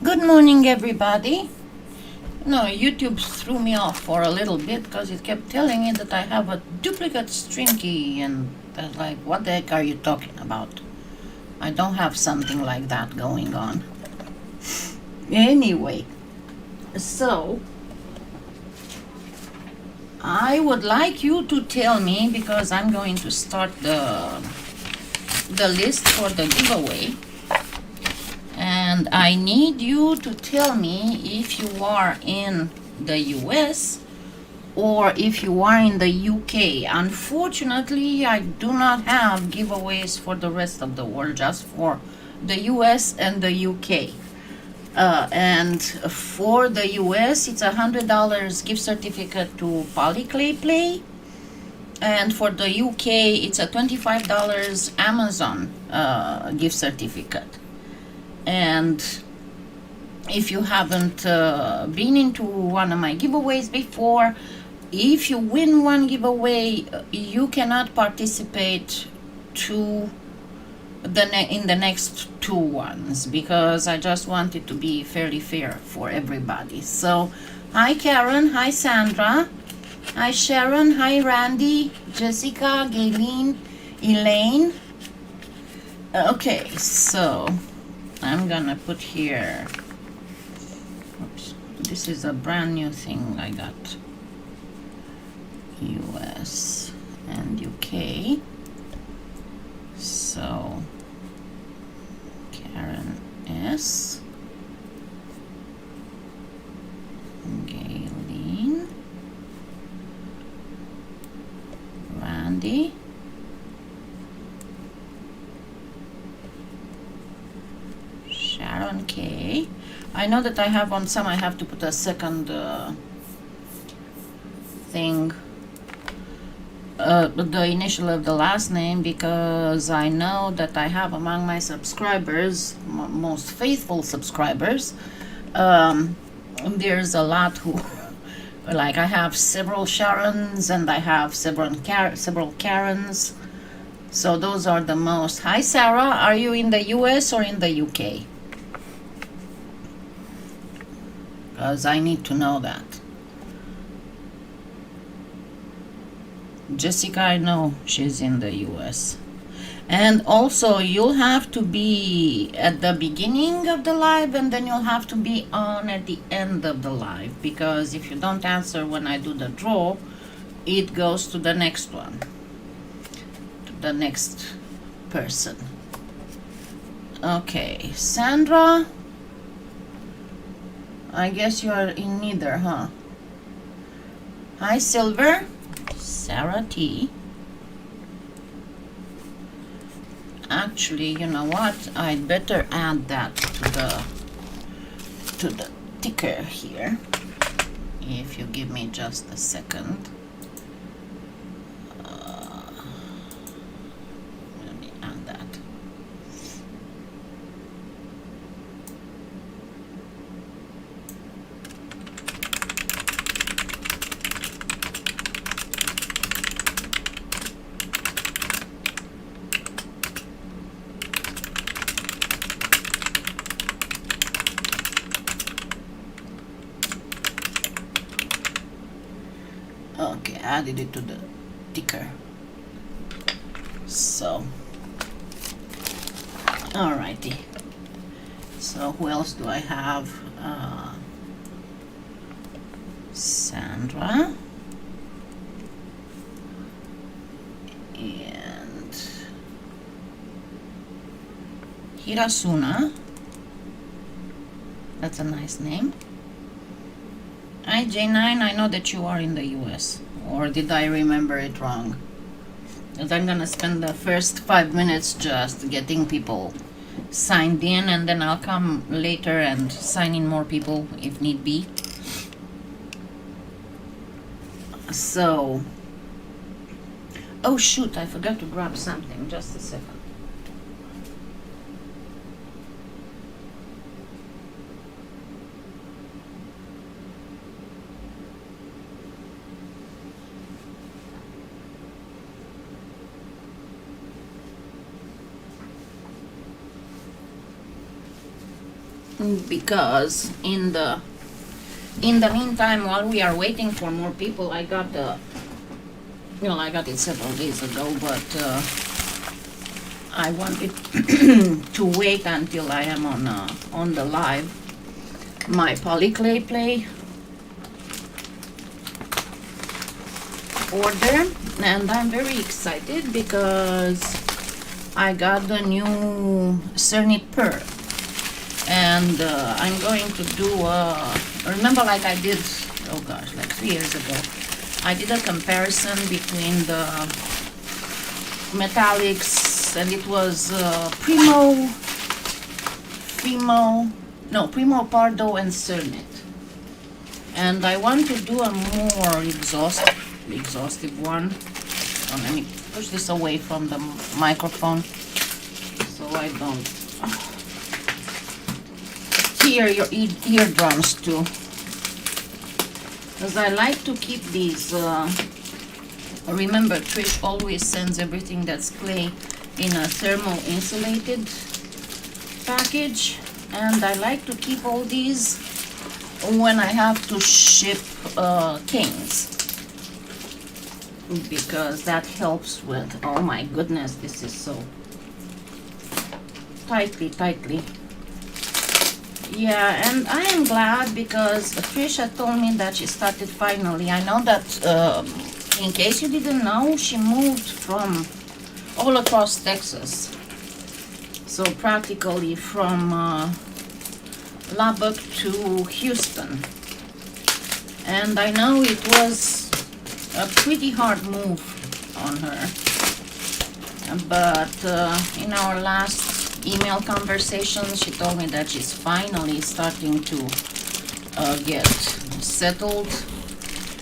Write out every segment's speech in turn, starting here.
Good morning, everybody. No, YouTube threw me off for a little bit because it kept telling me that I have a duplicate stream key, and I was like, what the heck are you talking about? I don't have something like that going on. Anyway, so I would like you to tell me, because I'm going to start the list for the giveaway. And I need you to tell me if you are in the US or if you are in the UK. Unfortunately, I do not have giveaways for the rest of the world, just for the US and the UK. And for the US, it's $100 gift certificate to PolyClay Play. And for the UK, it's a $25 Amazon gift certificate. And if you haven't been into one of my giveaways before, if you win one giveaway, you cannot participate in the next two ones, because I just want it to be fairly fair for everybody. So, hi Karen, hi Sandra, hi Sharon, hi Randy, Jessica, Gayleen, Elaine. Okay, so I'm gonna put here, oops, this is a brand new thing I got, US and UK. So Karen S, Gayleen, Randy, Sharon K. I know that I have on some, I have to put a second thing, the initial of the last name, because I know that I have among my subscribers, most faithful subscribers, there's a lot who, like I have several Sharons and I have several Karens. So those are the most. Hi Sarah, are you in the US or in the UK? Because I need to know that. Jessica, I know she's in the US. And also, you'll have to be at the beginning of the live, and then you'll have to be on at the end of the live, because if you don't answer when I do the draw, it goes to the next one, to the next person. Okay, Sandra, I guess you are in neither, huh? Hi Silver, Sarah T. Actually, you know what? I'd better add that to the ticker here. If you give me just a second. Let me add that. Okay, added it to the ticker. So, alrighty. So who else do I have? Sandra and Hirasuna. That's a nice name. Hi J9, I know that you are in the US, or did I remember it wrong? Because I'm gonna spend the first 5 minutes just getting people signed in, and then I'll come later and sign in more people if need be. So, oh shoot, I forgot to grab something, just a second. because in the meantime, while we are waiting for more people, I got the, I got it several days ago, but I wanted to wait until I am on the live. My PolyClay play order, and I'm very excited because I got the new Cernit pearl, and I'm going to do remember, like I did, oh gosh, like 3 years ago, I did a comparison between the metallics, and it was Premo, Pardo and Cernit, and I want to do a more exhaustive one. Oh, let me push this away from the microphone so I don't hear your eardrums too, because I like to keep these. Remember, Trish always sends everything that's clay in a thermal insulated package, and I like to keep all these when I have to ship canes, because that helps with, oh my goodness, this is so tightly. Yeah, and I am glad because Trisha told me that she started finally. I know that, in case you didn't know, she moved from all across Texas. So practically from Lubbock to Houston. And I know it was a pretty hard move on her. But in our last email conversation, she told me that she's finally starting to get settled.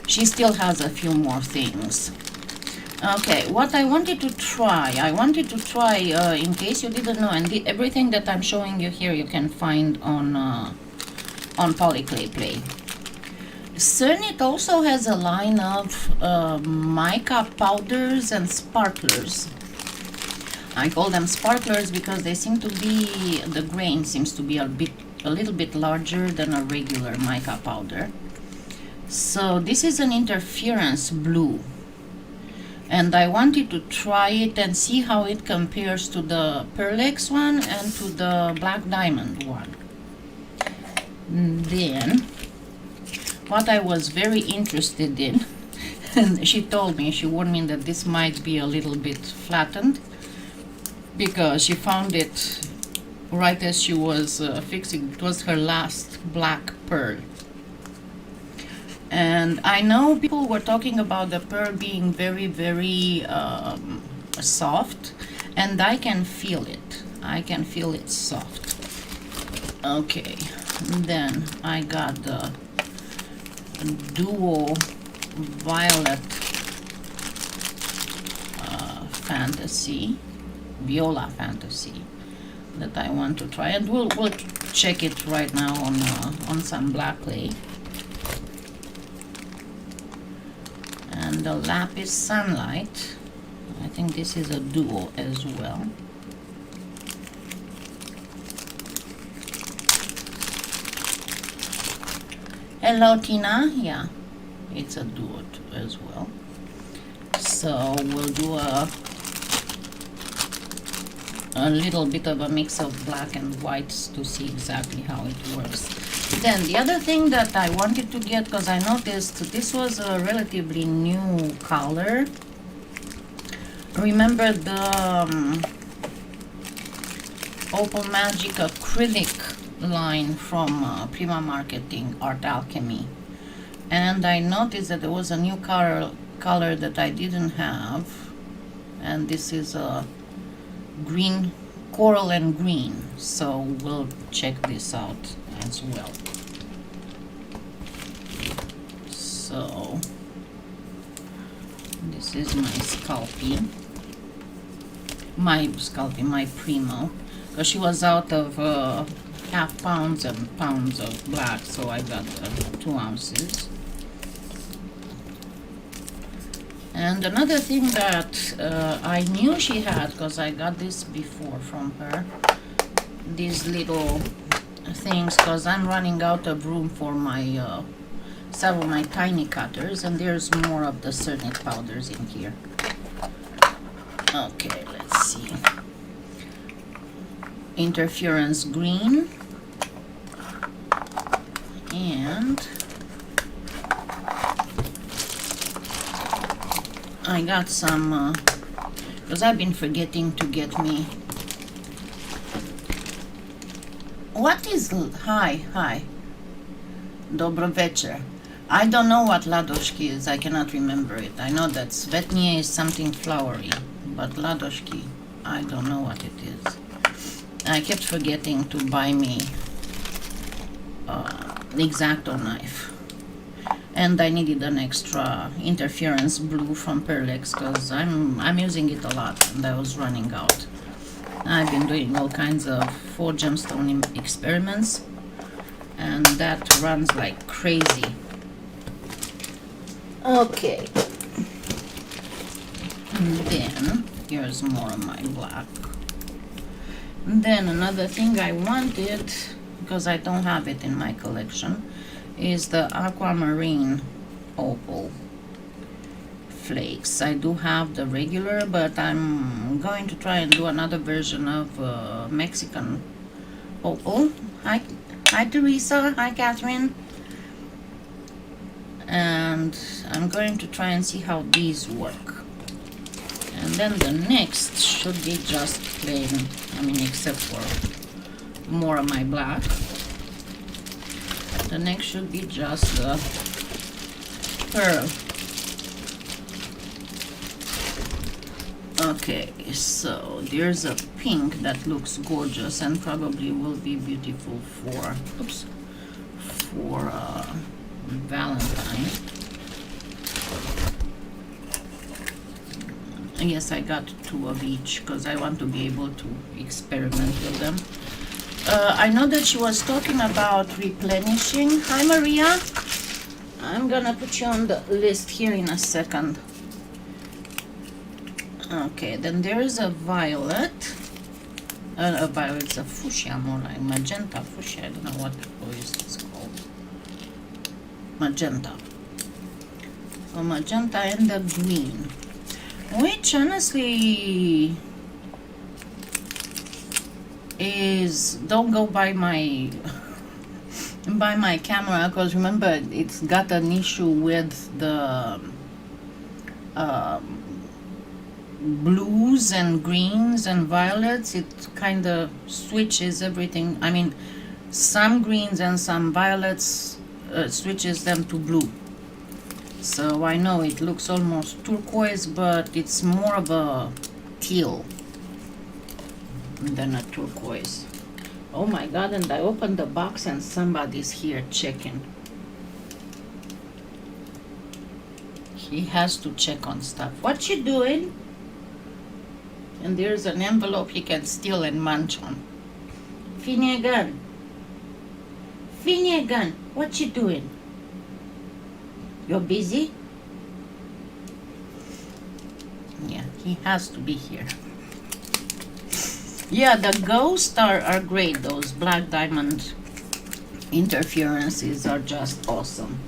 She still has a few more things. Okay, what I wanted to try, in case you didn't know, and everything that I'm showing you here you can find on PolyClay Play. Cernit also has a line of mica powders and sparklers. I call them sparklers because they seem to be, the grain seems to be a little bit larger than a regular mica powder. So this is an interference blue, and I wanted to try it and see how it compares to the Flakes one and to the black diamond one. Then what I was very interested in, and she told me, she warned me that this might be a little bit flattened, because she found it right as she was fixing. It was her last black pearl. And I know people were talking about the pearl being very, very soft, and I can feel it. I can feel it soft. Okay, then I got the duo violet Viola Fantasy that I want to try, and we'll check it right now on some black clay. And the Lapis Sunlight, I think this is a duo as well. Hello Tina, yeah, it's a duo as well. So we'll do a little bit of a mix of black and whites to see exactly how it works. Then the other thing that I wanted to get, because I noticed this was a relatively new color. Remember the Opal Magic acrylic line from Prima Marketing Art Alchemy, and I noticed that there was a new color that I didn't have, and this is a green, coral and green, so we'll check this out as well. So this is my my Premo, because she was out of half pounds and pounds of black, so I got 2 ounces. And another thing that I knew she had, because I got this before from her, these little things because I'm running out of room for my some of my tiny cutters, and there's more of the Cernit powders in here. Okay, let's see. Interference green, and I got some because I've been forgetting to get me. What is hi Dobro večer. I don't know what ladoshki is. I cannot remember it. I know that svetnie is something flowery, but ladoshki, I don't know what it is. I kept forgetting to buy me the X-Acto knife, and I needed an extra interference blue from Perlex because I'm using it a lot and I was running out. I've been doing all kinds of 4 gemstone experiments, and that runs like crazy. Okay, and then here's more of my black. And then another thing I wanted, because I don't have it in my collection, is the Aquamarine Opal Flakes. I do have the regular, but I'm going to try and do another version of Mexican Opal. Hi Teresa, hi Catherine. And I'm going to try and see how these work. And then the next should be just plain, I mean, except for more of my black. The next should be just the pearl. Okay, so there's a pink that looks gorgeous and probably will be beautiful for, oops, for Valentine. Yes, I got 2 of each because I want to be able to experiment with them. I know that she was talking about replenishing. Hi Maria, I'm gonna put you on the list here in a second. Okay, then there is a violet. A violet, it's a fuchsia, more like magenta fuchsia. I don't know what it's called. Magenta. A magenta and a green, which honestly is, don't go by my camera, because remember it's got an issue with the blues and greens and violets. It kind of switches everything. I mean, some greens and some violets switches them to blue. So I know it looks almost turquoise, but it's more of a teal than a turquoise. Oh my god, and I opened the box and somebody's here checking. He has to check on stuff. What you doing? And there's an envelope he can steal and munch on. Finnegan, what you doing? You're busy? Yeah, he has to be here. Yeah, the ghosts are great. Those black diamond interferences are just awesome.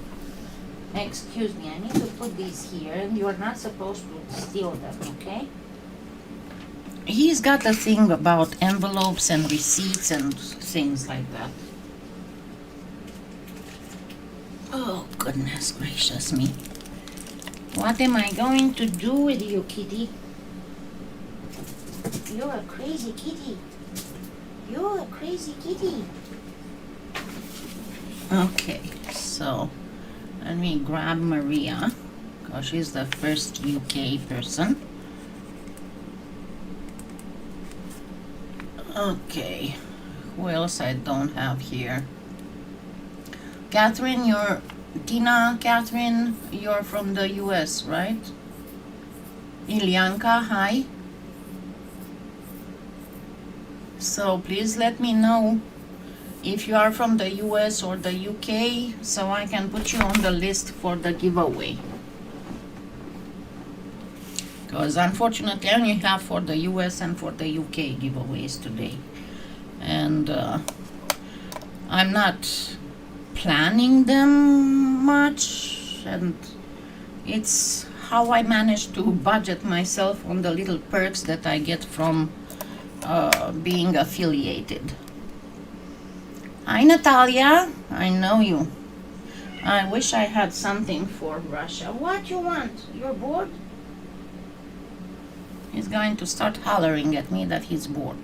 Excuse me, I need to put these here, and you're not supposed to steal them, okay? He's got a thing about envelopes and receipts and things like that. Oh, goodness gracious me. What am I going to do with you, kitty? You're a crazy kitty. You're a crazy kitty. Okay, so let me grab Maria, because she's the first UK person. Okay, who else I don't have here? Catherine, Catherine, you're from the US, right? Ilyanka, hi. So please let me know if you are from the US or the UK, so I can put you on the list for the giveaway. Because unfortunately I only have for the US and for the UK giveaways today. And I'm not planning them much, and it's how I manage to budget myself on the little perks that I get from being affiliated. Hi Natalia, I know you. I wish I had something for Russia. What you want? You're bored? He's going to start hollering at me that he's bored.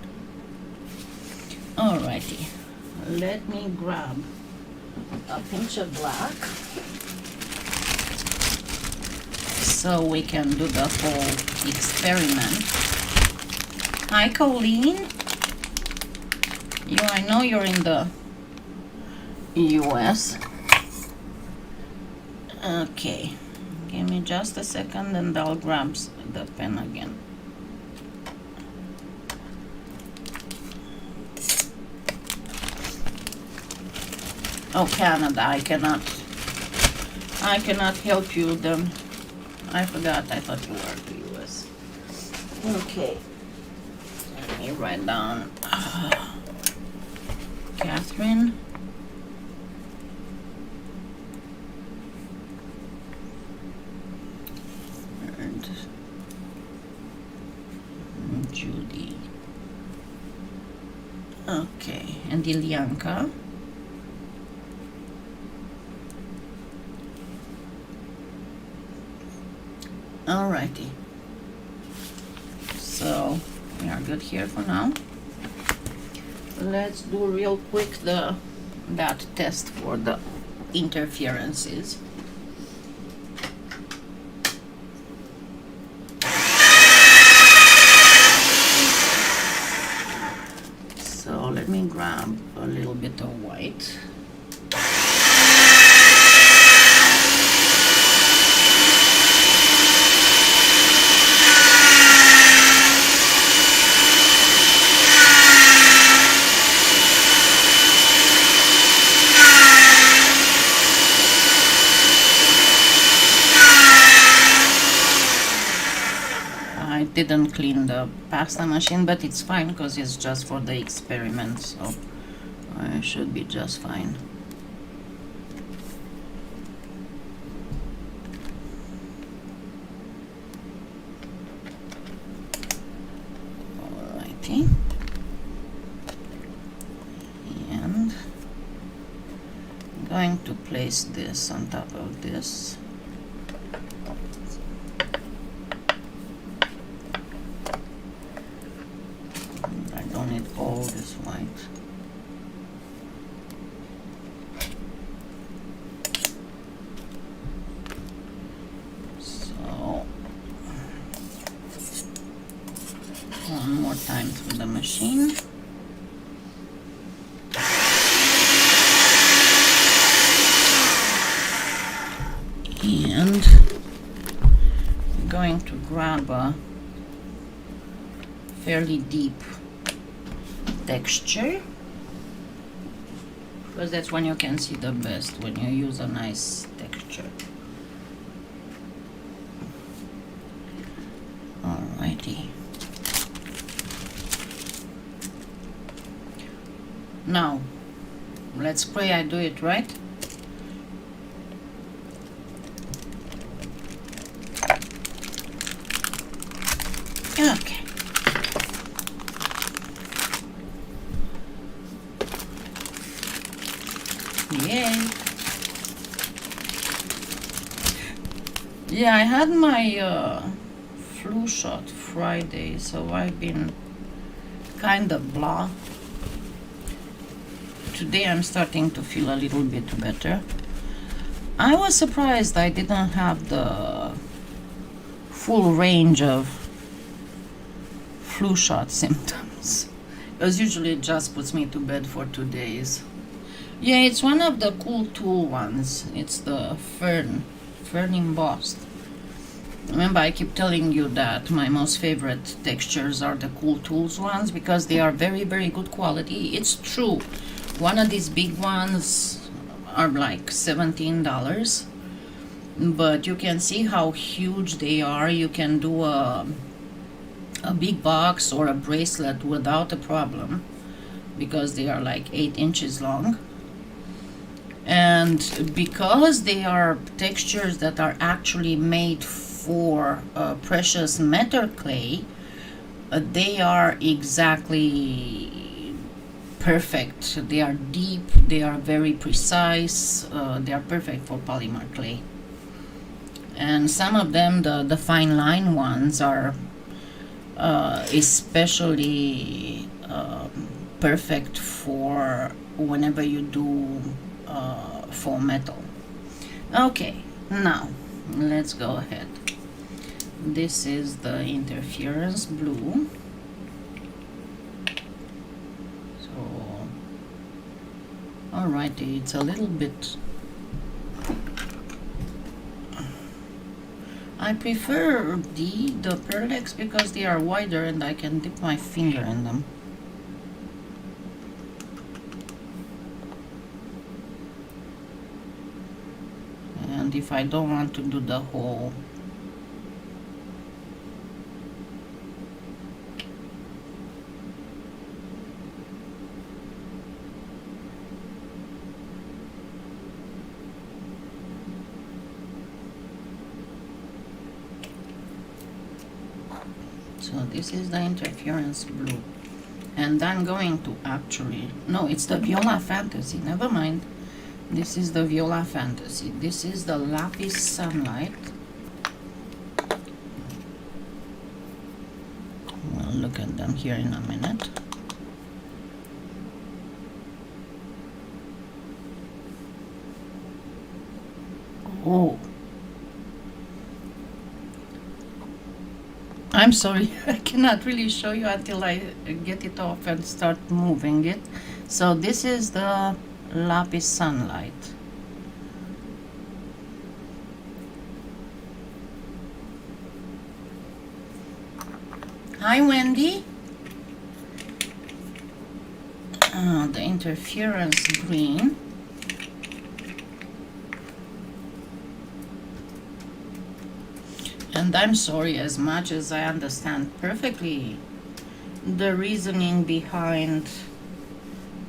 Alrighty, let me grab a pinch of black so we can do the whole experiment. Hi Colleen. I know you're in the US. Okay, give me just a second and I'll grab the pen again. Oh, Canada, I cannot help you then. I forgot, I thought you were the US. Okay, let me write down Catherine. And Judy. Okay, and Ilyanka. Alrighty, so we are good here for now. Let's do real quick that test for the interferences. So let me grab a little bit of white. Didn't clean the pasta machine, but it's fine because it's just for the experiment, so I should be just fine. Alrighty, and I'm going to place this on top of this. All this white. So one more time through the machine. And I'm going to grab a fairly deep texture, because that's when you can see the best, when you use a nice texture. Alrighty. Now, let's pray I do it right. Okay. Yay. Yeah, I had my flu shot Friday, so I've been kind of blah. Today I'm starting to feel a little bit better. I was surprised I didn't have the full range of flu shot symptoms, because usually it just puts me to bed for 2 days. Yeah, it's one of the Cool Tool ones. It's the Fern embossed. Remember, I keep telling you that my most favorite textures are the Cool Tools ones because they are very, very good quality. It's true. One of these big ones are like $17, but you can see how huge they are. You can do a big box or a bracelet without a problem because they are like 8 inches long. And because they are textures that are actually made for precious metal clay, they are exactly perfect. They are deep, they are very precise, they are perfect for polymer clay. And some of them, the fine line ones, are especially perfect for whenever you do faux metal. Okay, now let's go ahead. This is the interference blue. So, alrighty, it's a little bit. I prefer the Perlex because they are wider and I can dip my finger in them. And if I don't want to do the whole so this is the interference blue, and I'm going to actually, no, it's the Viola Fantasy, never mind. This is the Viola Fantasy. This is the Lapis Sunlight. We'll look at them here in a minute. Oh, I'm sorry, I cannot really show you until I get it off and start moving it. So this is the Lapis Sunlight. Hi, Wendy. The interference green. And I'm sorry, as much as I understand perfectly the reasoning behind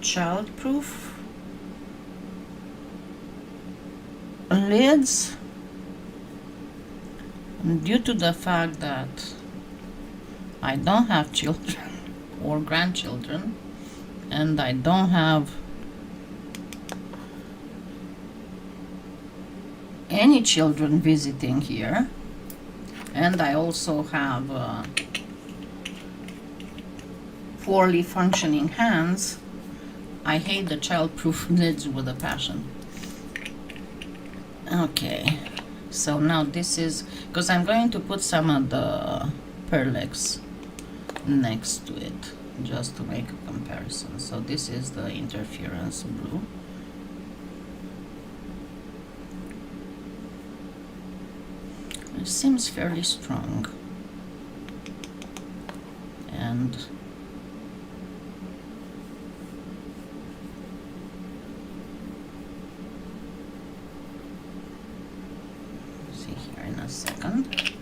childproof lids, due to the fact that I don't have children or grandchildren, and I don't have any children visiting here, and I also have poorly functioning hands, I hate the childproof lids with a passion. Okay, so now this is, because I'm going to put some of the Perlex next to it just to make a comparison. So this is the interference blue. It seems fairly strong, and see here in a second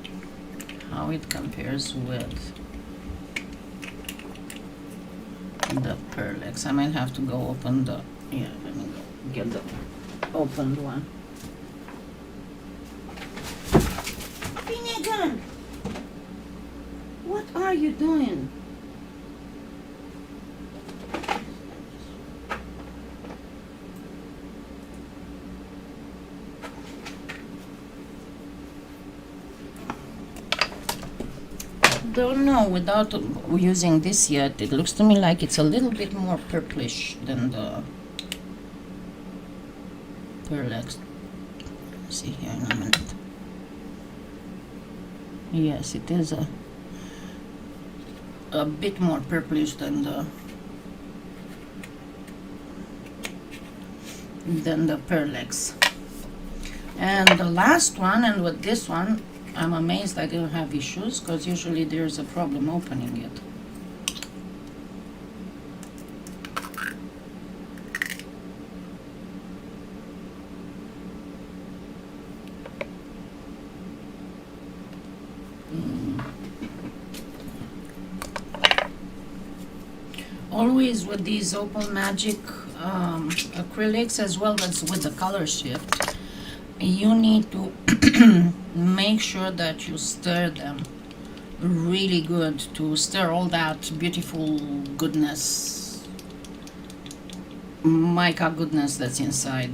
how it compares with the Perlex. I might have to go open the, yeah, let me go get the opened one. Finnegan! What are you doing? Don't know, without using this yet, it looks to me like it's a little bit more purplish than the Perlex. See here in a minute. Yes, it is a bit more purplish than the Perlex. And the last one, and with this one, I'm amazed I didn't have issues, because usually there's a problem opening it. do is with these Opal Magic acrylics, as well as with the color shift, you need to make sure that you stir them really good, to stir all that beautiful goodness, mica goodness that's inside.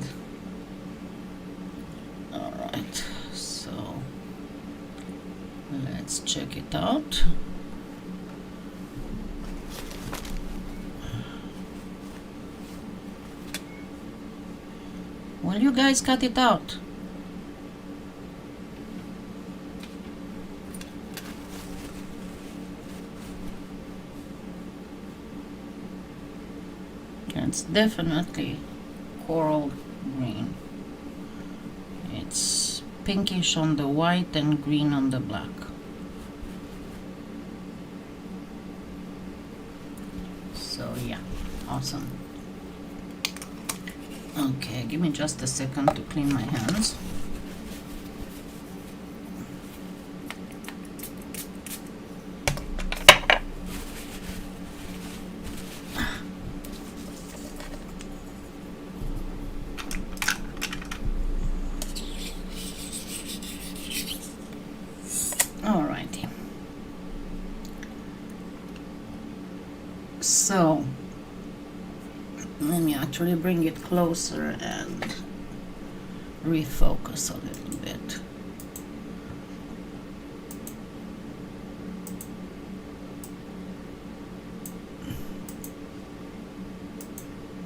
All right, so let's check it out. Will you guys cut it out? It's definitely coral green. It's pinkish on the white and green on the black. So yeah, awesome. Okay, give me just a second to clean my hands. Alrighty. So let me actually bring it closer and refocus a little bit.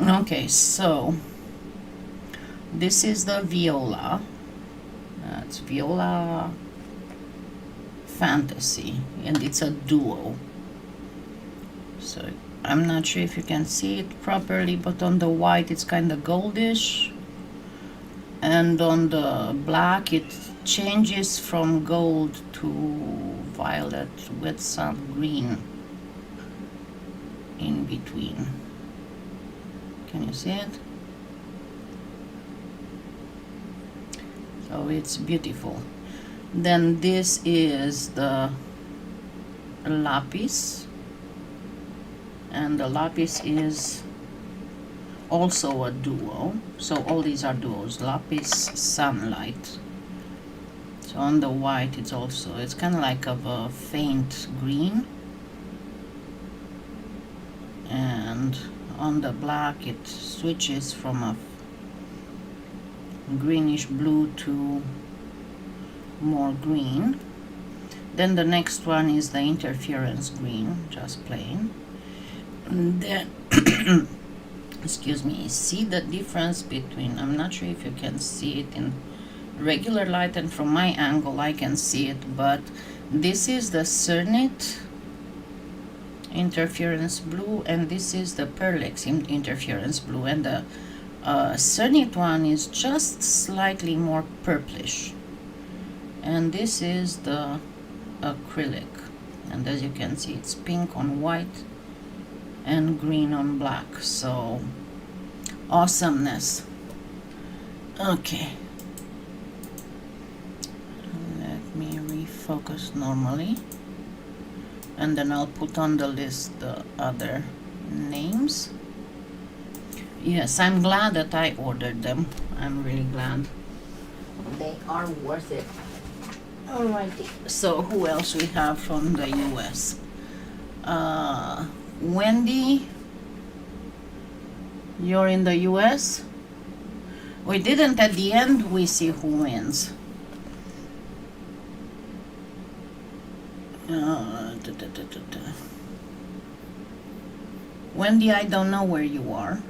Okay, so this is the Viola. That's Viola Fantasy, and it's a duo. So I'm not sure if you can see it properly, but on the white it's kind of goldish, and on the black it changes from gold to violet with some green in between. Can you see it? So it's beautiful. Then this is the Lapis, and the Lapis is also a duo. So all these are duos. Lapis Sunlight. So on the white it's also, it's kind of like of a faint green, and on the black it switches from a greenish blue to more green. Then the next one is the Interference Green, just plain. And then excuse me, see the difference between, I'm not sure if you can see it in regular light, and from my angle I can see it, but this is the Cernit Interference Blue, and this is the Flakes Interference Blue, and the Cernit one is just slightly more purplish, and this is the acrylic, and as you can see it's pink on white and green on black. So awesomeness. Okay, let me refocus normally, and then I'll put on the list the other names. Yes, I'm glad that I ordered them. I'm really glad. They are worth it. Alrighty. So who else we have from the US? Wendy, you're in the US? We didn't at the end, we see who wins. Wendy, I don't know where you are.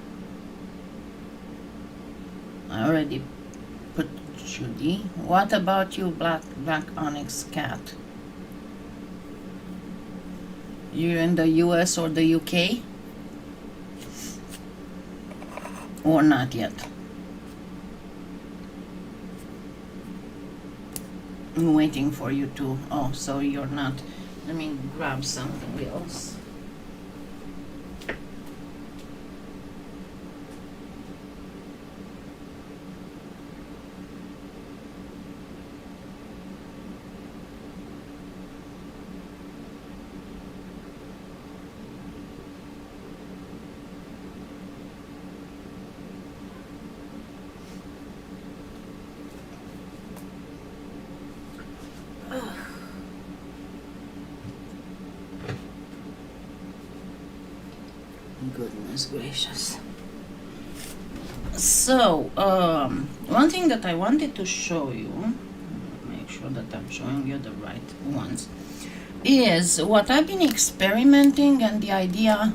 I already put Judy. What about you, Black Onyx Cat? You're in the US or the UK? Or not yet? I'm waiting for you to. Oh, so you're not. Let me grab something else. goodness gracious. So, one thing that I wanted to show you, make sure that I'm showing you the right ones, is what I've been experimenting, and the idea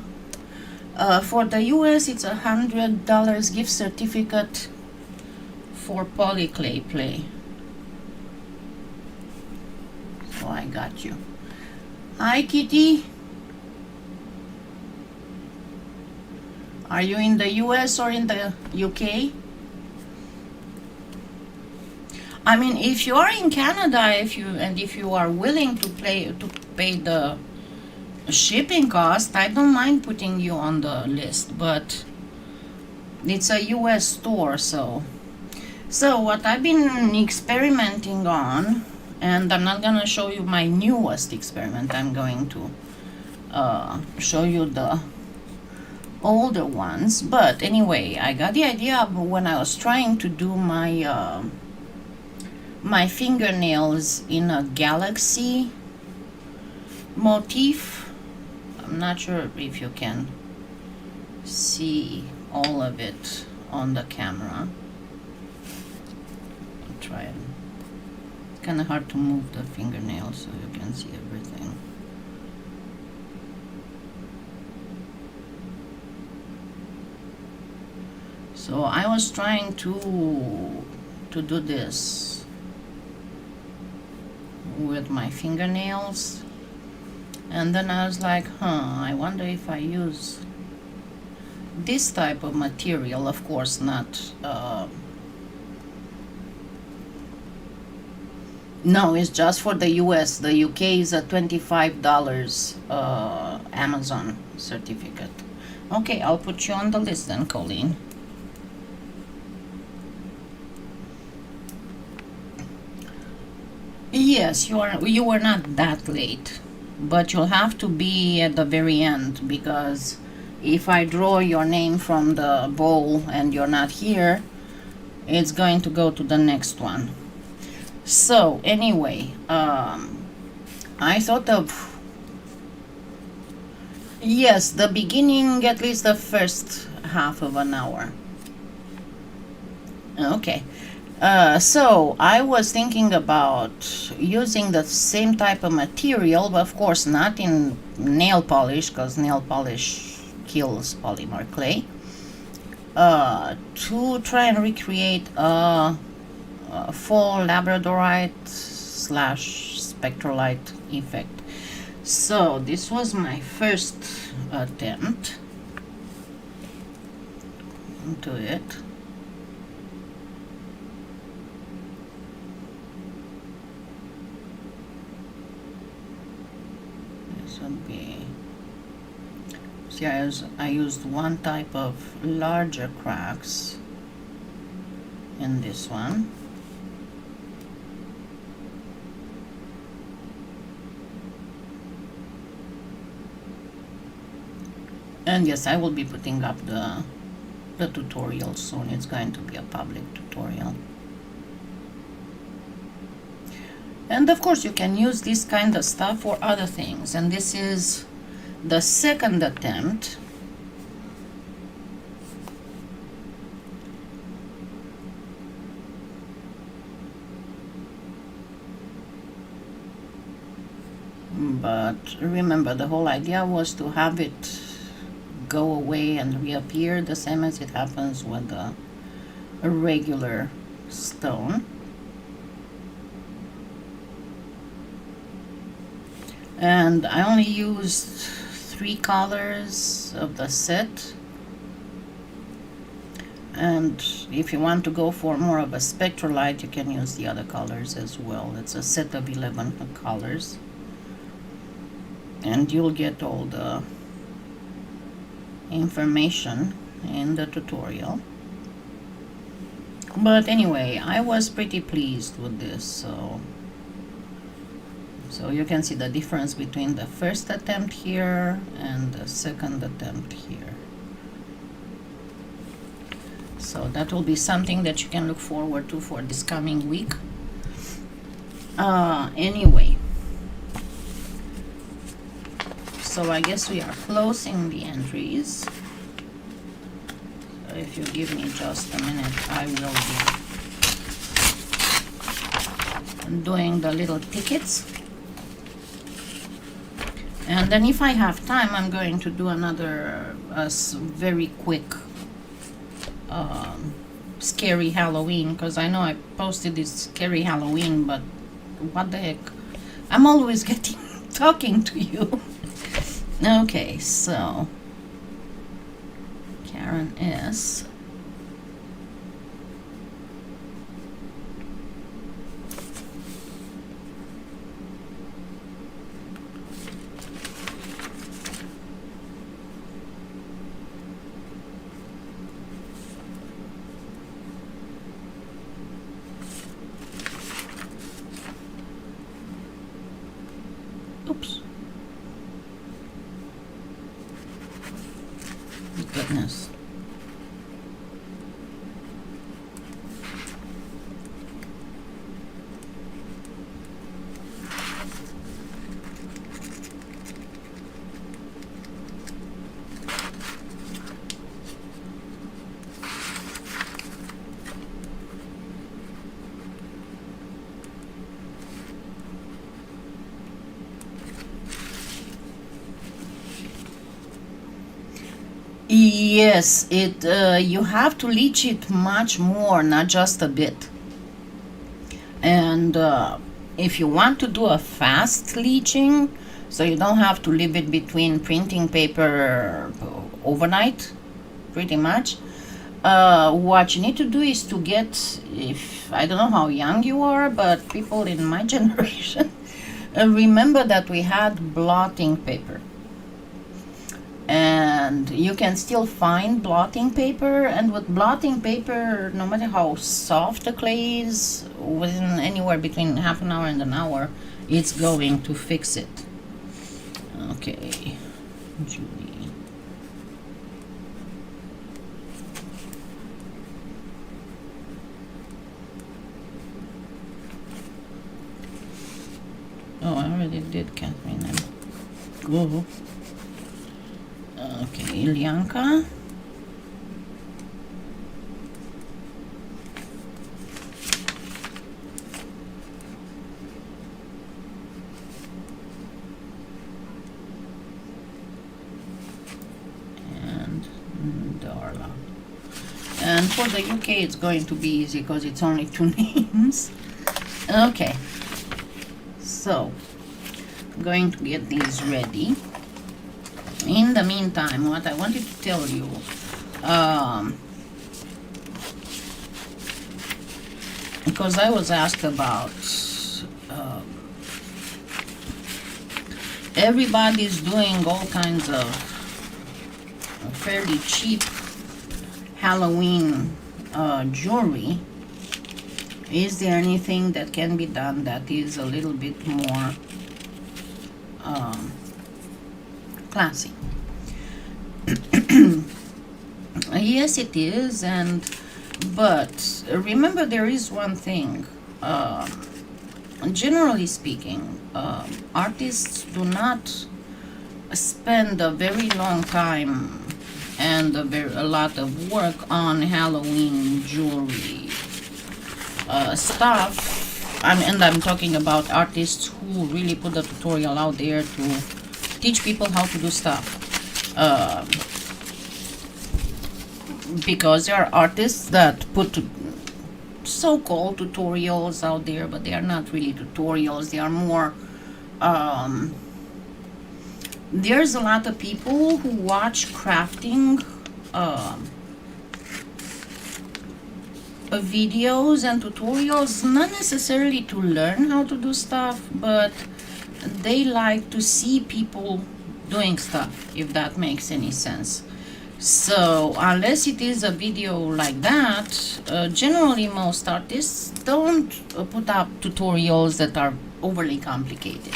for the US, it's $100 gift certificate for PolyClay play. So I got you. Hi, Kitty. Are you in the US or in the UK? I mean, if you are in Canada, if you are willing to pay the shipping cost, I don't mind putting you on the list, but it's a US store, so what I've been experimenting on, and I'm not gonna show you my newest experiment, I'm going to show you the older ones. But anyway, I got the idea when I was trying to do my my fingernails in a galaxy motif. I'm not sure if you can see all of it on the camera. I'll try it. It's kind of hard to move the fingernails so you can see everything. So I was trying to do this with my fingernails, and then I was like, I wonder if I use this type of material. Of course not, no, it's just for the US. The UK is a $25 Amazon certificate. Okay, I'll put you on the list then, Colleen. Yes, you were not that late, but you'll have to be at the very end, because if I draw your name from the bowl and you're not here, it's going to go to the next one. So anyway, I thought of, yes, the beginning, at least the first half of an hour. Okay. So I was thinking about using the same type of material, but of course not in nail polish, because nail polish kills polymer clay, to try and recreate a full labradorite / spectrolite effect. So this was my first attempt into it. Would be, see, I used one type of larger cracks in this one, and yes, I will be putting up the tutorial soon. It's going to be a public tutorial. And of course you can use this kind of stuff for other things, and this is the second attempt. But remember, the whole idea was to have it go away and reappear, the same as it happens with a regular stone. And I only used 3 colors of the set, and if you want to go for more of a spectrolite, you can use the other colors as well. It's a set of 11 colors, and you'll get all the information in the tutorial. But anyway, I was pretty pleased with this, so you can see the difference between the first attempt here and the second attempt here. So that will be something that you can look forward to for this coming week. Anyway, so I guess we are closing the entries. if you give me just a minute, I will be doing the little tickets. And then if I have time, I'm going to do another very quick scary Halloween, because I know I posted this scary Halloween, but what the heck, I'm always getting talking to you. Okay, so Karen S. Oops. Goodness. Yes, it you have to leach it much more, not just a bit. And if you want to do a fast leaching, so you don't have to leave it between printing paper overnight, pretty much, what you need to do is to get, if I don't know how young you are, but people in my generation remember that we had blotting paper. And you can still find blotting paper, and with blotting paper, no matter how soft the clay is, within anywhere between half an hour and an hour, it's going to fix it. Okay, Julie. Oh, I already did Catherine. Go. Okay, Ilyanka. And Darla. And for the UK it's going to be easy because it's only 2 names. Okay. So, I'm going to get these ready. In the meantime, what I wanted to tell you, because I was asked about, everybody's doing all kinds of fairly cheap Halloween jewelry. Is there anything that can be done that is a little bit more classy? Yes, it is, but remember, there is one thing. Generally speaking, artists do not spend a very long time and a lot of work on Halloween jewelry stuff. And I'm talking about artists who really put the tutorial out there to teach people how to do stuff. Because there are artists that put so-called tutorials out there, but they are not really tutorials. They are more there's a lot of people who watch crafting videos and tutorials, not necessarily to learn how to do stuff, but they like to see people doing stuff, if that makes any sense. So unless it is a video like that, generally most artists don't put up tutorials that are overly complicated.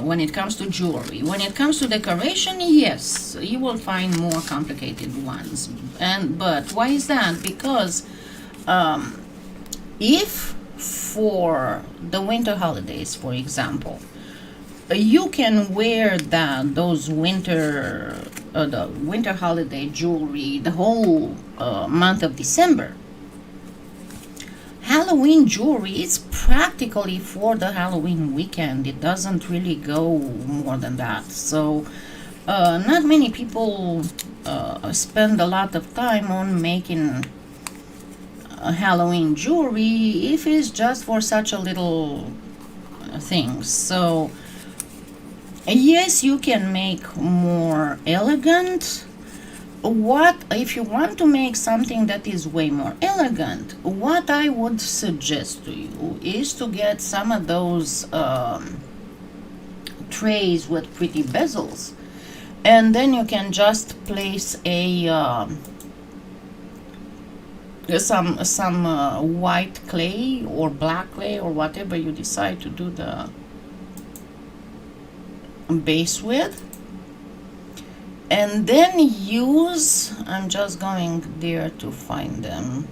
When it comes to jewelry, when it comes to decoration, yes, you will find more complicated ones. But why is that? Because if for the winter holidays, for example, you can wear those winter the winter holiday jewelry the whole month of December. Halloween jewelry is practically for the Halloween weekend. It doesn't really go more than that. So not many people spend a lot of time on making Halloween jewelry if it's just for such a little thing. So yes, you can make more elegant. What if you want to make something that is way more elegant? What I would suggest to you is to get some of those trays with pretty bezels, and then you can just place a some white clay or black clay or whatever you decide to do the base with, and then use, I'm just going there to find them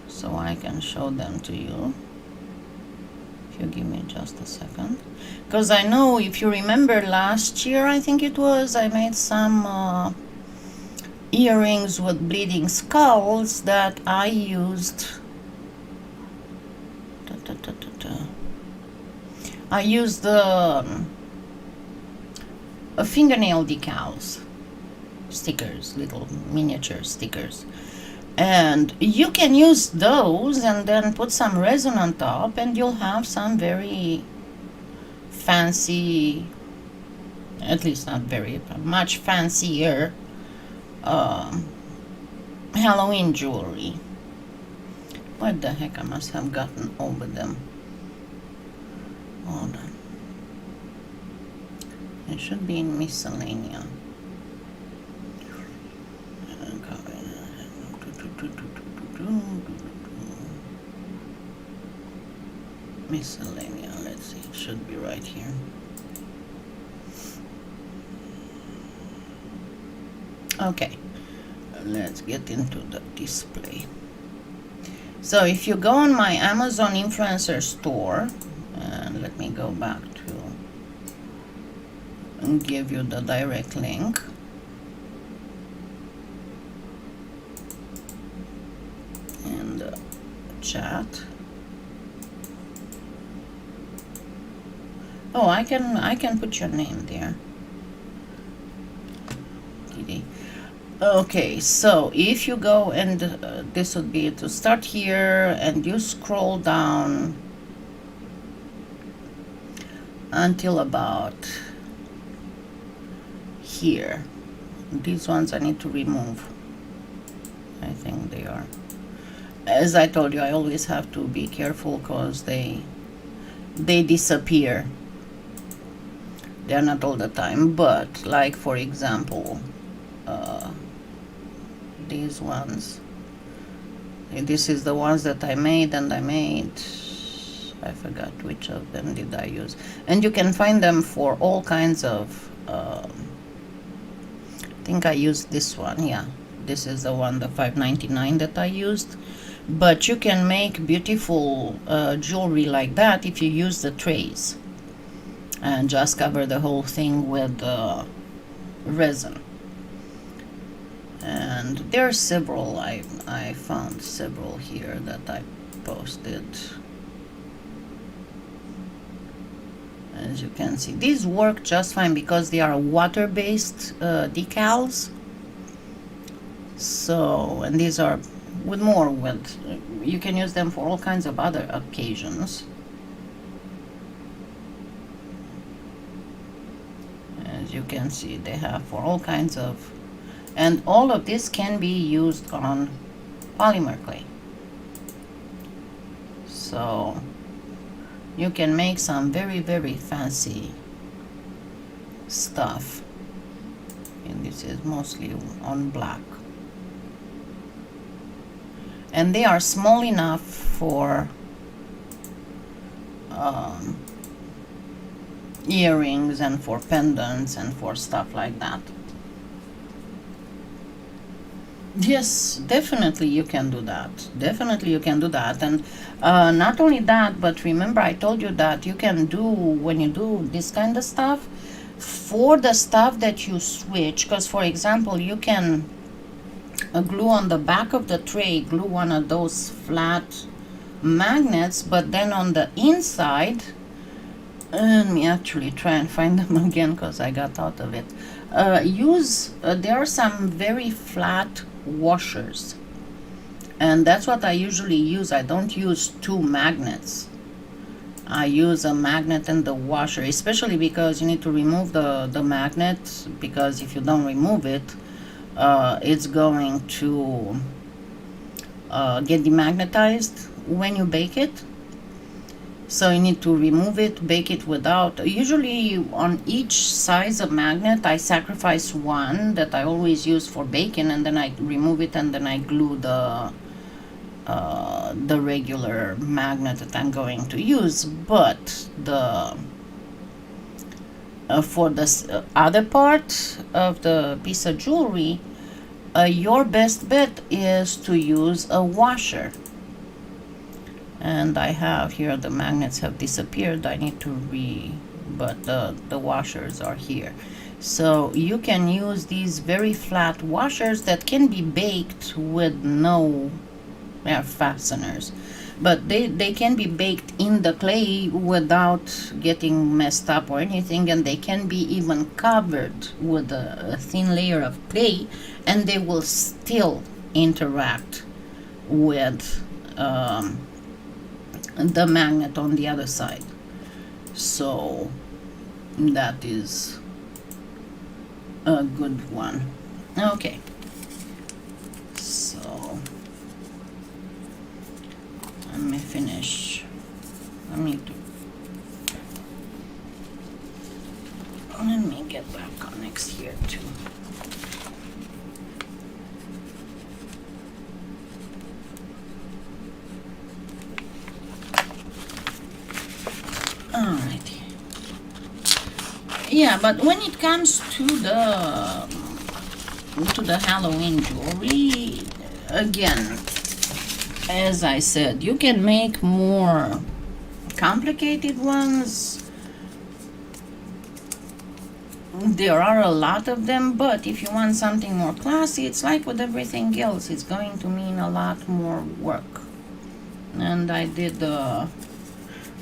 so I can show them to you. If you give me just a second, because I know, if you remember last year, I think it was, I made some earrings with bleeding skulls that I used. I used the fingernail decals, stickers, little miniature stickers, and you can use those and then put some resin on top, and you'll have some very fancy, at least not very much fancier Halloween jewelry. What the heck, I must have gotten over them. Hold on. It should be in miscellanea. Miscellanea, let's see, it should be right here. Okay, let's get into the display. So if you go on my Amazon influencer store, and let me go back to and give you the direct link. And the chat. Oh, I can put your name there. Okay, so if you go, and this would be to start here, and you scroll down until about here. These ones I need to remove. I think they are. As I told you, I always have to be careful because they disappear. They're not all the time, but like for example, these ones. This is the ones that I made, and I forgot which of them did I use. And you can find them for all kinds of, I think I used this one, yeah. This is the one, the $5.99 that I used. But you can make beautiful jewelry like that if you use the trays. And just cover the whole thing with resin. And there are several, I found several here that I posted. As you can see, these work just fine because they are water-based decals. So, and these are you can use them for all kinds of other occasions. As you can see, they have for all kinds of, and all of this can be used on polymer clay. So you can make some very, very fancy stuff. And this is mostly on black. And they are small enough for earrings and for pendants and for stuff like that. Yes, definitely you can do that. Definitely you can do that. And not only that, but remember I told you that you can do, when you do this kind of stuff, For the stuff that you switch, because for example, you can glue on the back of the tray, glue one of those flat magnets, but then on the inside, let me actually try and find them again because I got out of it. There are some very flat washers, and that's what I usually use. I don't use two magnets. I use a magnet and the washer, especially because you need to remove the magnet, because if you don't remove it, it's going to get demagnetized when you bake it. So you need to remove it, bake it without. Usually on each size of magnet, I sacrifice one that I always use for baking, and then I remove it, and then I glue the regular magnet that I'm going to use. But the for this other part of the piece of jewelry, your best bet is to use a washer. And I have here, the magnets have disappeared. I need to but the washers are here. So you can use these very flat washers that can be baked with no fasteners, but they can be baked in the clay without getting messed up or anything, and they can be even covered with a thin layer of clay, and they will still interact with the magnet on the other side. So that is a good one. Okay, so let me finish. Let me get back on next here too. Alrighty. Yeah, but when it comes to the Halloween jewelry, again, as I said, you can make more complicated ones. There are a lot of them, but if you want something more classy, it's like with everything else, it's going to mean a lot more work. And I did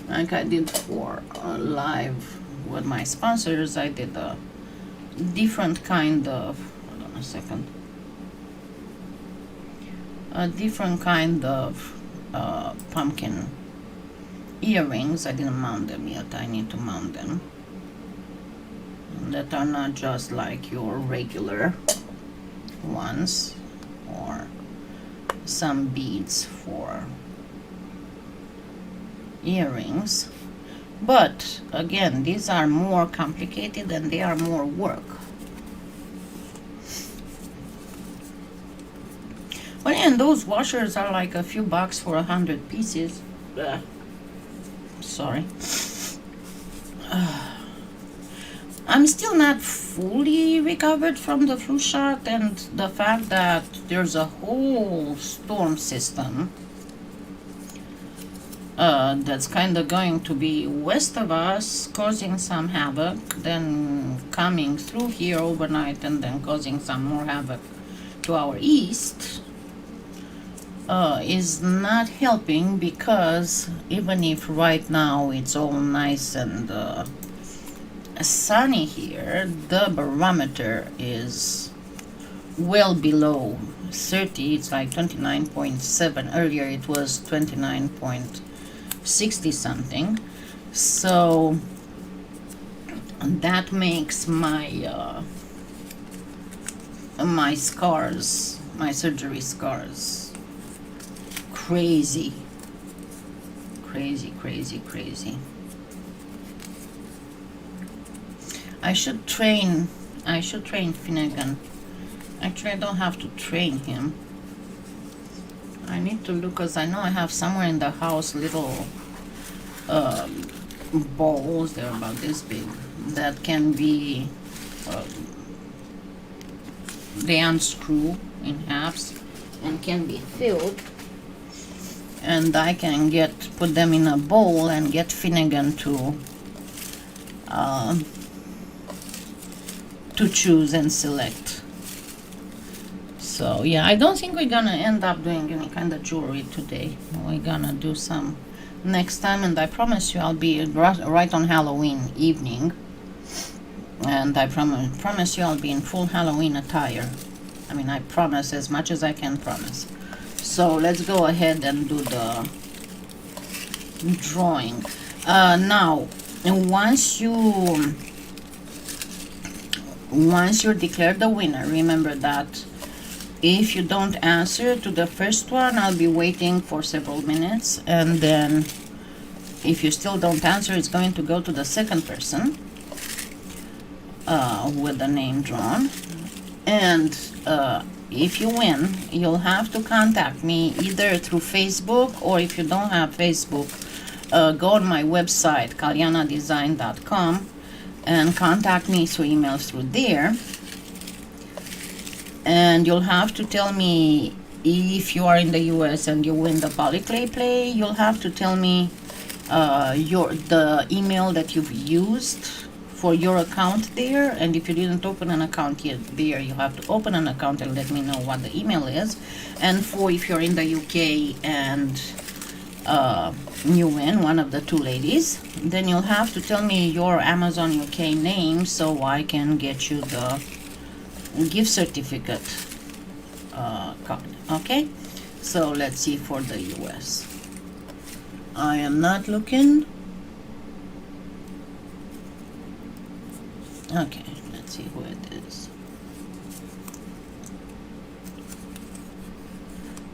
like I did for live with my sponsors, I did a different kind of, hold on a second, a different kind of pumpkin earrings. I didn't mount them yet. I need to mount them. That are not just like your regular ones, or some beads for earrings. But again, these are more complicated and they are more work. Well, and those washers are like a few bucks for 100 pieces. Sorry. I'm still not fully recovered from the flu shot and the fact that there's a whole storm system that's kind of going to be west of us, causing some havoc, then coming through here overnight, and then causing some more havoc to our east, is not helping, because even if right now it's all nice and sunny here, the barometer is well below 30. It's like 29.7. Earlier it was 29.60 something. So that makes my my scars, my surgery scars, crazy. I should train Finnegan. Actually, I don't have to train him. I need to look, because I know I have somewhere in the house little balls. They're about this big, that can be they unscrew in halves and can be filled, and I can put them in a bowl and get Finnegan to to choose and select. So yeah, I don't think we're gonna end up doing any kind of jewelry today. We're gonna do some next time, and I promise you I'll be right on Halloween evening, and I promise you I'll be in full Halloween attire. I mean, I promise as much as I can promise. So let's go ahead and do the drawing. Now, once you declare the winner, remember that if you don't answer to the first one, I'll be waiting for several minutes, and then if you still don't answer, it's going to go to the second person with the name drawn. And if you win, you'll have to contact me either through Facebook, or if you don't have Facebook, go on my website, kalyanadesign.com, and contact me through email through there. And you'll have to tell me, if you are in the US and you win the PolyClay play, you'll have to tell me the email that you've used for your account there. And if you didn't open an account yet there, you have to open an account and let me know what the email is. And for if you're in the UK and you win, one of the two ladies, then you'll have to tell me your Amazon UK name so I can get you the gift certificate card. Okay, so let's see for the US. I am not looking. Okay, let's see who it is.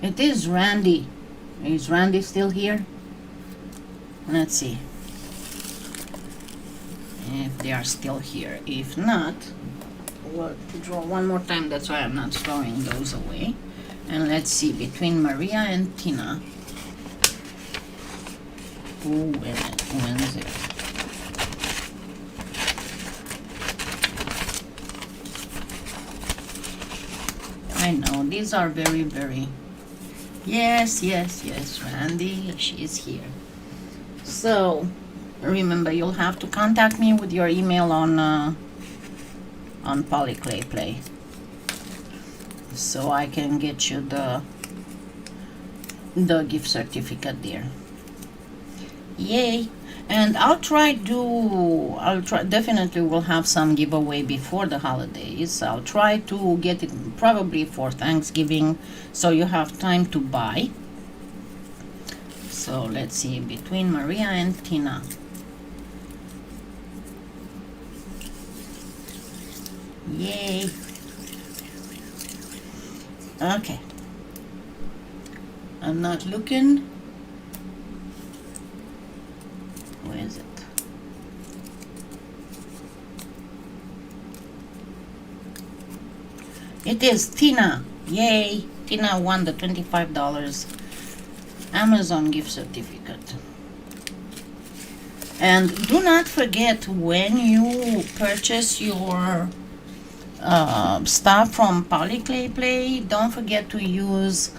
It is Randy. Is Randy still here? Let's see if they are still here. If not, we'll draw one more time. That's why I'm not throwing those away. And let's see, between Maria and Tina, who wins it? I know, these are very, very... Yes, Randy, she's here. So, remember, you'll have to contact me with your email on PolyClay Play, so I can get you the gift certificate there. Yay! And definitely we'll have some giveaway before the holidays. I'll try to get it probably for Thanksgiving, so you have time to buy. So let's see, between Maria and Tina. Yay! Okay. I'm not looking. Where is it? It is Tina. Yay! Tina won the $25 Amazon gift certificate. And do not forget, when you purchase your stuff from PolyClay Play, don't forget to use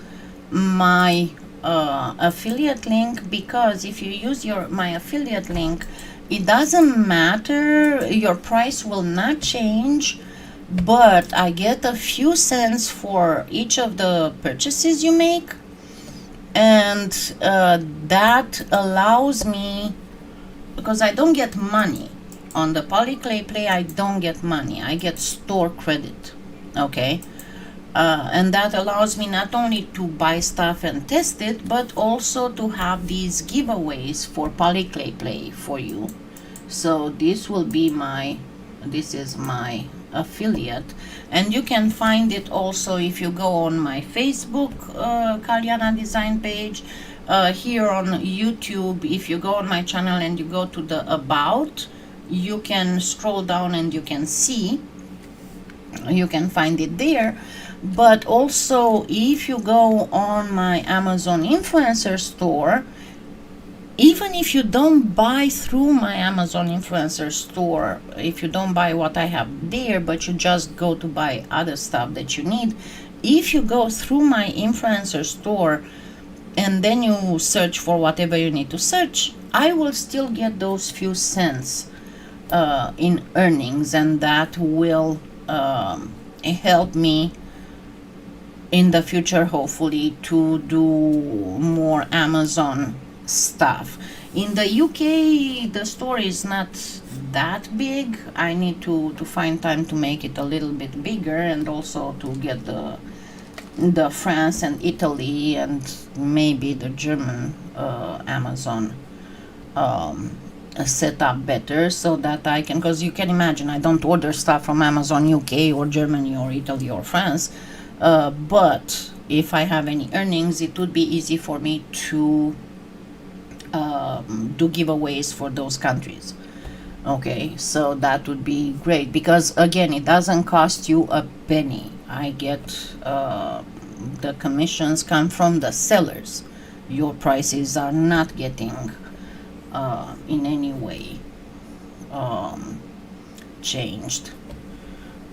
my affiliate link, because if you use my affiliate link, it doesn't matter, your price will not change, but I get a few cents for each of the purchases you make. And that allows me, because I don't get money on the PolyClay Play, I don't get money, I get store credit. Okay, and that allows me not only to buy stuff and test it, but also to have these giveaways for PolyClay Play for you. So this is my affiliate, and you can find it also if you go on my Facebook Kalyana design page, here on YouTube. If you go on my channel and you go to the about, you can scroll down and you can see, you can find it there. But also, if you go on my Amazon influencer store, even if you don't buy through my Amazon influencer store, if you don't buy what I have there, but you just go to buy other stuff that you need, if you go through my influencer store and then you search for whatever you need to search, I will still get those few cents in earnings, and that will help me in the future, hopefully, to do more Amazon stuff. In the UK, the store is not that big. I need to find time to make it a little bit bigger, and also to get the France and Italy and maybe the German Amazon set up better, so that I can, because you can imagine I don't order stuff from Amazon UK or Germany or Italy or France, but if I have any earnings, it would be easy for me to do giveaways for those countries. Okay, so that would be great, because again, it doesn't cost you a penny. I get the commissions come from the sellers. Your prices are not getting in any way changed.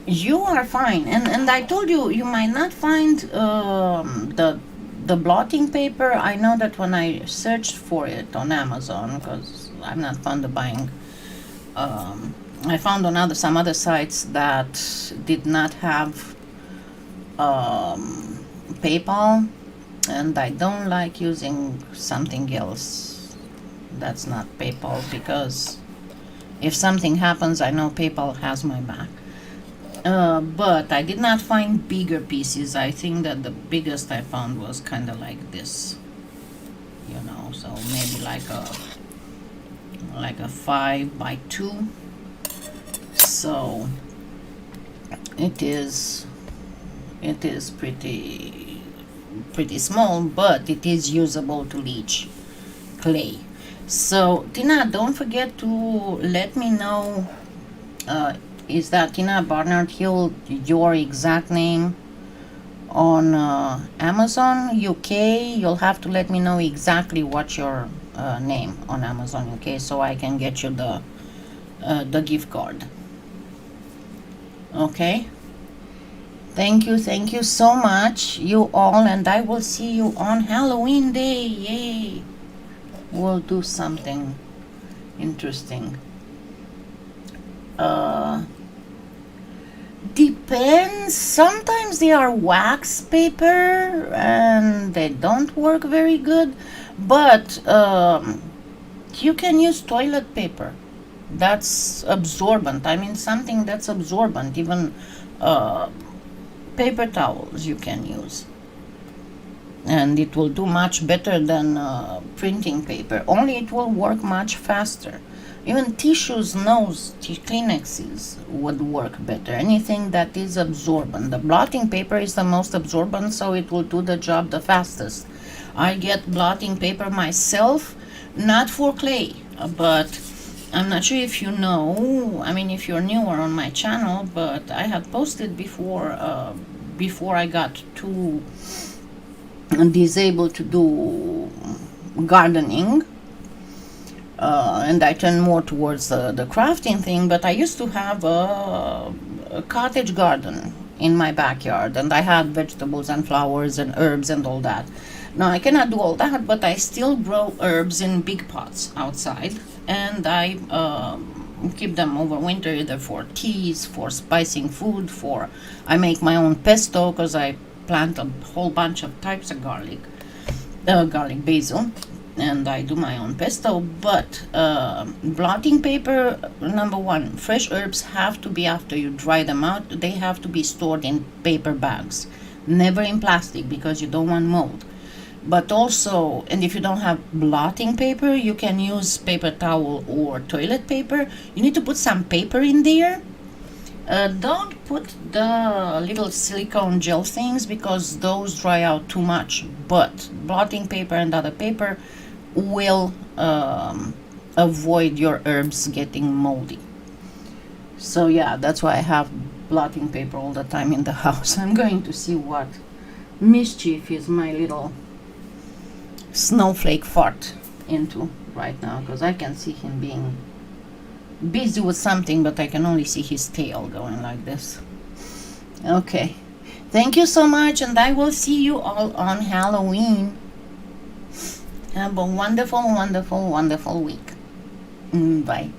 You are fine, and I told you, you might not find the blotting paper. I know that when I searched for it on Amazon, because I'm not fond of buying, I found on some other sites that did not have PayPal, and I don't like using something else that's not PayPal, because if something happens, I know PayPal has my back. But I did not find bigger pieces. I think that the biggest I found was kind of like this, you know, so maybe like a 5 by 2. So it is pretty small, but it is usable to leach clay. So Tina, don't forget to let me know, is that Tina Barnard Hill your exact name on Amazon UK? You'll have to let me know exactly what's your name on Amazon UK, so I can get you the gift card. Okay, thank you so much, you all, and I will see you on Halloween day. Yay, we'll do something interesting. Depends. Sometimes they are wax paper and they don't work very good, but you can use toilet paper. That's absorbent. I mean, something that's absorbent. Even paper towels you can use, and it will do much better than printing paper. Only it will work much faster. Even tissues, Kleenexes would work better. Anything that is absorbent. The blotting paper is the most absorbent, so it will do the job the fastest. I get blotting paper myself, not for clay, but I'm not sure if you know, I mean, if you're newer on my channel, but I had posted before I got too disabled to do gardening, and I turned more towards the crafting thing, but I used to have a cottage garden in my backyard, and I had vegetables and flowers and herbs and all that. Now I cannot do all that, but I still grow herbs in big pots outside, and I keep them over winter, either for teas, for spicing food, I make my own pesto, because I plant a whole bunch of types of garlic basil, and I do my own pesto. But blotting paper, number one, fresh herbs have to be, after you dry them out, they have to be stored in paper bags, never in plastic, because you don't want mold. But also, and if you don't have blotting paper, you can use paper towel or toilet paper. You need to put some paper in there. Don't put the little silicone gel things, because those dry out too much. But blotting paper and other paper will avoid your herbs getting moldy. So yeah, that's why I have blotting paper all the time in the house. I'm going to see what mischief is my little snowflake fart into right now, because I can see him being busy with something, but I can only see his tail going like this. Okay, thank you so much, and I will see you all on Halloween. Have a wonderful week. Bye.